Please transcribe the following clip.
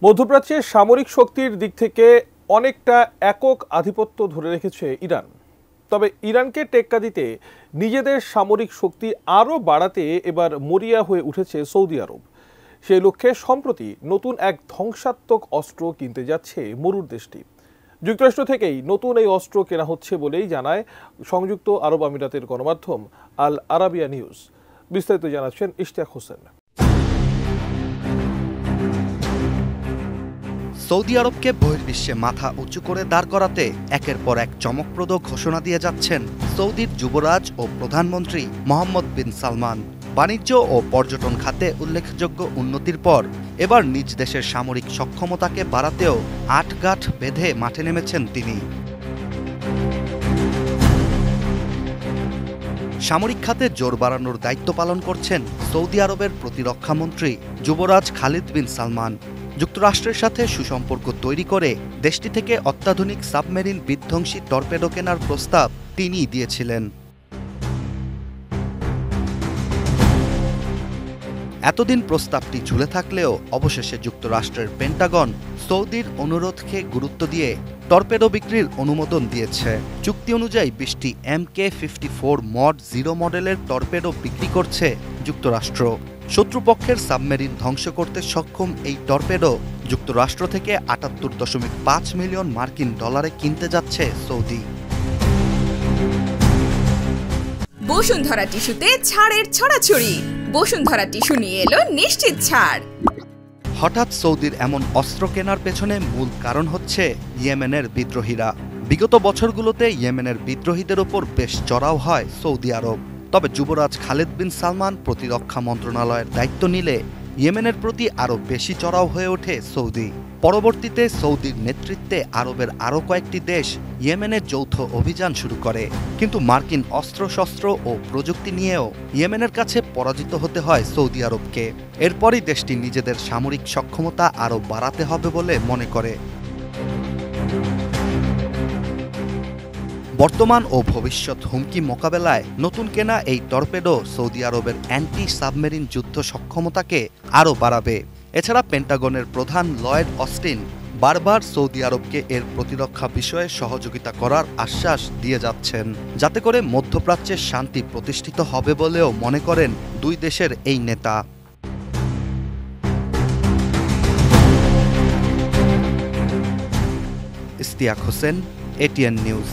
মধ্যপ্রাচ্যের সামরিক শক্তির দিক থেকে অনেকটা একক আধিপত্য ধরে রেখেছে ইরান। তবে ইরানকে টেক্কা দিতে নিজেদের সামরিক শক্তি আরও বাড়াতে এবার মরিয়া হয়ে উঠেছে সৌদি আরব। সেই লক্ষ্যে সম্প্রতি নতুন এক ধ্বংসাত্মক অস্ত্র কিনতে যাচ্ছে মরুর দেশটি। যুক্তরাষ্ট্র থেকেই নতুন এই অস্ত্র কেনা হচ্ছে বলেই জানায় সংযুক্ত আরব আমিরাতের গণমাধ্যম আল আরাবিয়া নিউজ। বিস্তারিত জানাচ্ছেন ইশতিয়াক হোসেন। সৌদি আরবকে বহির্বিশ্বে মাথা উঁচু করে দাঁড় করাতে একের পর এক চমকপ্রদ ঘোষণা দিয়ে যাচ্ছেন সৌদির যুবরাজ ও প্রধানমন্ত্রী মোহাম্মদ বিন সালমান। বাণিজ্য ও পর্যটন খাতে উল্লেখযোগ্য উন্নতির পর এবার নিজ দেশের সামরিক সক্ষমতাকে বাড়াতেও আটগাঁট বেঁধে মাঠে নেমেছেন তিনি। সামরিক খাতে জোর বাড়ানোর দায়িত্ব পালন করছেন সৌদি আরবের প্রতিরক্ষামন্ত্রী যুবরাজ খালিদ বিন সালমান। যুক্তরাষ্ট্রের সাথে সুসম্পর্ক তৈরি করে দেশটি থেকে অত্যাধুনিক সাবমেরিন বিধ্বংসী টর্পেডো কেনার প্রস্তাব তিনিই দিয়েছিলেন। এতদিন প্রস্তাবটি ঝুলে থাকলেও অবশেষে যুক্তরাষ্ট্রের পেন্টাগন সৌদির অনুরোধকে গুরুত্ব দিয়ে টর্পেডো বিক্রির অনুমোদন দিয়েছে। চুক্তি অনুযায়ী 20টি MK-54 মড 0 মডেলের টর্পেডো বিক্রি করছে যুক্তরাষ্ট্র। শত্রুপক্ষের সাবমেরিন ধ্বংস করতে সক্ষম এই টর্পেডো যুক্তরাষ্ট্র থেকে 78.5 মিলিয়ন মার্কিন ডলারে কিনতে যাচ্ছে সৌদি। বসুন্ধরা টিস্যুতে ছাড়ের ছড়াছড়ি। বসুন্ধরা টিস্যু নিয়ে এলো নিশ্চিত ছাড়। হঠাৎ সৌদির এমন অস্ত্র কেনার পেছনে মূল কারণ হচ্ছে ইয়েমেনের বিদ্রোহীরা। বিগত বছরগুলোতে ইয়েমেনের বিদ্রোহীদের ওপর বেশ চড়াও হয় সৌদি আরব। তবে যুবরাজ খালিদ বিন সালমান প্রতিরক্ষা মন্ত্রণালয়ের দায়িত্ব নিলে ইয়েমেনের প্রতি আরও বেশি চড়াও হয়ে ওঠে সৌদি। পরবর্তীতে সৌদির নেতৃত্বে আরবের আরও কয়েকটি দেশ ইয়েমেনে যৌথ অভিযান শুরু করে। কিন্তু মার্কিন অস্ত্রশস্ত্র ও প্রযুক্তি নিয়েও ইয়েমেনের কাছে পরাজিত হতে হয় সৌদি আরবকে। এরপরই দেশটি নিজেদের সামরিক সক্ষমতা আরও বাড়াতে হবে বলে মনে করে। বর্তমান ও ভবিষ্যৎ হুমকি মোকাবেলায় নতুন কেনা এই টর্পেডো সৌদি আরবের অ্যান্টি সাবমেরিন যুদ্ধ সক্ষমতাকে আরও বাড়াবে। এছাড়া পেন্টাগনের প্রধান লয়েড অস্টিন বারবার সৌদি আরবকে এর প্রতিরক্ষা বিষয়ে সহযোগিতা করার আশ্বাস দিয়ে যাচ্ছেন, যাতে করে মধ্যপ্রাচ্যে শান্তি প্রতিষ্ঠিত হবে বলেও মনে করেন দুই দেশের এই নেতা। Ishtiaq Hossain, ATN news.